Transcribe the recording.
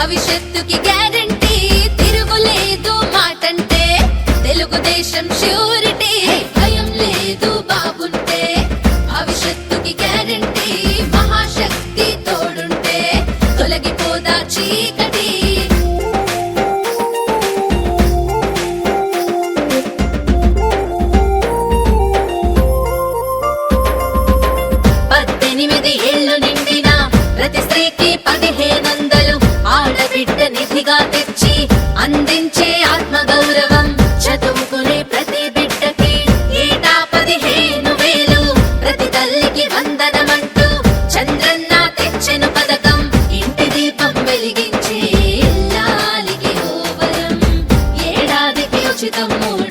భవిష్యత్తుకి గ్యారంటీ, తిరుగులేదు మాటంటే తెలుగుదేశం ష్యూరిటీ. భయం లేదు బాబుంటే భవిష్యత్తుకి గ్యారంటీ, మహాశక్తి తోడుంటే తొలగిపోదా చీకటి. పద్దెనిమిది ఏళ్లు నిండిన ప్రతి స్త్రీకి 1500 ఆడబిడ్డ నిధిగా తెచ్చి అందించే ఆత్మగౌరవం. చదువుకునే ప్రతి బిడ్డకి ఏటా 15,000, ప్రతి తల్లికి వందనమంటూ చంద్రన్న తెచ్చెను పథకం. ఇంటి దీపం వెలిగించే ఇల్లాలికి ఓ వరం, ఏడాదికి ఉచితం 3